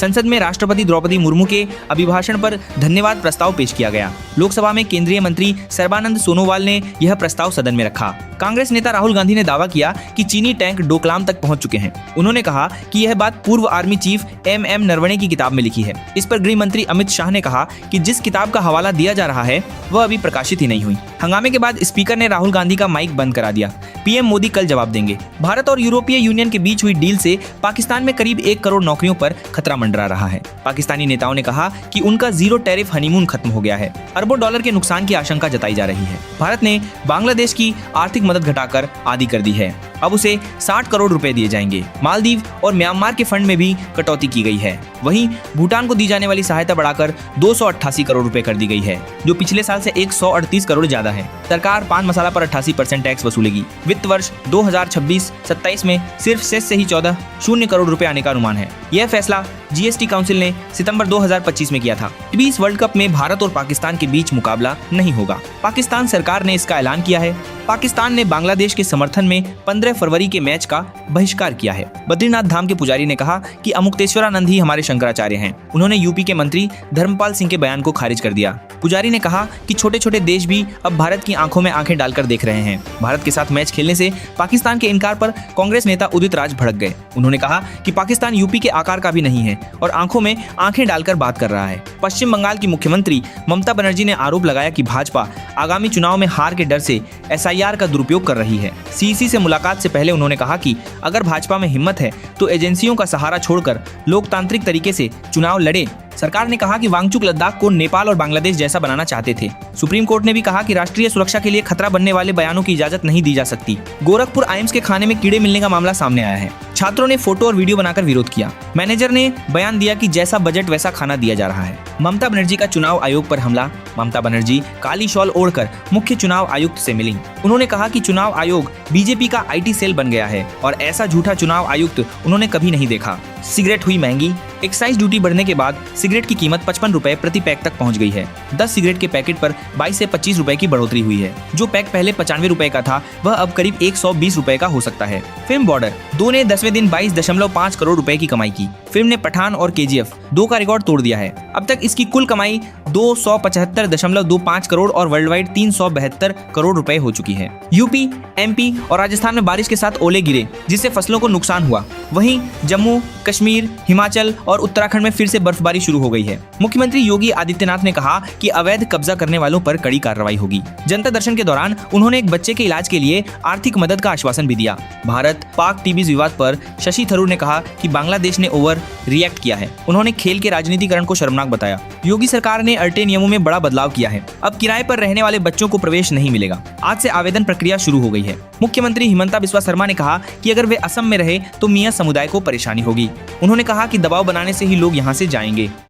संसद में राष्ट्रपति द्रौपदी मुर्मू के अभिभाषण पर धन्यवाद प्रस्ताव पेश किया गया। लोकसभा में केंद्रीय मंत्री सर्बानंद सोनोवाल ने यह प्रस्ताव सदन में रखा। कांग्रेस नेता राहुल गांधी ने दावा किया कि चीनी टैंक डोकलाम तक पहुंच चुके हैं। उन्होंने कहा कि यह बात पूर्व आर्मी चीफ MM नरवणे की किताब में लिखी है। इस पर गृह मंत्री अमित शाह ने कहा कि जिस किताब का हवाला दिया जा रहा है वह अभी प्रकाशित ही नहीं हुई। हंगामे के बाद स्पीकर ने राहुल गांधी का माइक बंद करा दिया। PM मोदी कल जवाब देंगे। भारत और यूरोपीय यूनियन के बीच हुई डील से पाकिस्तान में करीब 1 करोड़ नौकरियों पर खतरा मंडरा रहा है। पाकिस्तानी नेताओं ने कहा कि उनका जीरो टैरिफ हनीमून खत्म हो गया है। अरबों डॉलर के नुकसान की आशंका जताई जा रही है। भारत ने बांग्लादेश की आर्थिक मदद घटाकर आधी कर दी है। अब उसे 60 करोड़ रुपए दिए जाएंगे। मालदीव और म्यांमार के फंड में भी कटौती की गई है। वहीं भूटान को दी जाने वाली सहायता बढ़ाकर 288 करोड़ रुपए कर दी गई है, जो पिछले साल से 138 करोड़ ज्यादा है। सरकार पान मसाला पर 88% टैक्स वसूलेगी। वित्त वर्ष 2026-27 में सिर्फ सेस से ही 14 करोड़ रुपए आने का अनुमान है। यह फैसला GST काउंसिल ने सितंबर 2025 में किया था। T20 वर्ल्ड कप में भारत और पाकिस्तान के बीच मुकाबला नहीं होगा। पाकिस्तान सरकार ने इसका ऐलान किया है। पाकिस्तान ने बांग्लादेश के समर्थन में 15 फरवरी के मैच का बहिष्कार किया है। बद्रीनाथ धाम के पुजारी ने कहा कि अमुक्तेश्वरानंद ही हमारे शंकराचार्य हैं। उन्होंने यूपी के मंत्री धर्मपाल सिंह के बयान को खारिज कर दिया। पुजारी ने कहा कि छोटे छोटे देश भी अब भारत की आंखों में आंखें डालकर देख रहे हैं। भारत के साथ मैच खेलने से पाकिस्तान के इनकार पर कांग्रेस नेता उदित राज भड़क गए। उन्होंने कहा कि पाकिस्तान यूपी के आकार का भी नहीं है और आंखों में आंखें डालकर बात कर रहा है। पश्चिम बंगाल की मुख्यमंत्री ममता बनर्जी ने आरोप लगाया कि भाजपा आगामी चुनाव में हार के डर से SIR का दुरुपयोग कर रही है। CEC से मुलाकात से पहले उन्होंने कहा कि अगर भाजपा में हिम्मत है तो एजेंसियों का सहारा छोड़कर लोकतांत्रिक तरीके से चुनाव लड़े। सरकार ने कहा कि वांगचुक लद्दाख को नेपाल और बांग्लादेश जैसा बनाना चाहते थे। सुप्रीम कोर्ट ने भी कहा कि राष्ट्रीय सुरक्षा के लिए खतरा बनने वाले बयानों की इजाजत नहीं दी जा सकती। गोरखपुर AIIMS के खाने में कीड़े मिलने का मामला सामने आया है। छात्रों ने फोटो और वीडियो बनाकर विरोध किया। मैनेजर ने बयान दिया कि जैसा बजट वैसा खाना दिया जा रहा है। ममता बनर्जी का चुनाव आयोग पर हमला। ममता बनर्जी काली शॉल ओढ़कर मुख्य चुनाव आयुक्त से मिली। उन्होंने कहा कि चुनाव आयोग BJP का IT सेल बन गया है और ऐसा झूठा चुनाव आयुक्त उन्होंने कभी नहीं देखा। सिगरेट हुई महंगी। एक्साइज ड्यूटी बढ़ने के बाद सिगरेट की कीमत 55 रुपए प्रति पैक तक पहुंच गई है। 10 सिगरेट के पैकेट पर 22 से 25 रुपए की बढ़ोतरी हुई है। जो पैक पहले 95 रुपए का था वह अब करीब 120 रुपए का हो सकता है। फिल्म बॉर्डर 2 ने 10वें दिन 22.5 करोड़ रुपए की कमाई की। फिल्म ने पठान और KGF 2 का रिकॉर्ड तोड़ दिया है। अब तक इसकी कुल कमाई 275.25 करोड़ और वर्ल्ड वाइड 372 करोड़ रुपए हो चुकी है। यूपी, MP और राजस्थान में बारिश के साथ ओले गिरे, जिससे फसलों को नुकसान हुआ। वहीं जम्मू, कश्मीर, हिमाचल और उत्तराखंड में फिर से बर्फबारी शुरू हो गई है। मुख्यमंत्री योगी आदित्यनाथ ने कहा कि अवैध कब्जा करने वालों पर कड़ी कार्रवाई होगी। जनता दर्शन के दौरान उन्होंने एक बच्चे के इलाज के लिए आर्थिक मदद का आश्वासन भी दिया। भारत पाक टीबी विवाद पर शशि थरूर ने कहा कि बांग्लादेश ने ओवर रिएक्ट किया है। उन्होंने खेल के राजनीतिकरण को शर्मनाक बताया। योगी सरकार ने अल्टे नियमों में बड़ा बदलाव किया है। अब किराए पर रहने वाले बच्चों को प्रवेश नहीं मिलेगा। आज से आवेदन प्रक्रिया शुरू हो गई है। मुख्यमंत्री हिमंता बिस्वा शर्मा ने कहा कि अगर वे असम में रहे तो मियां समुदाय को परेशानी होगी। उन्होंने कहा कि दबाव बनाने से ही लोग यहां से जाएंगे।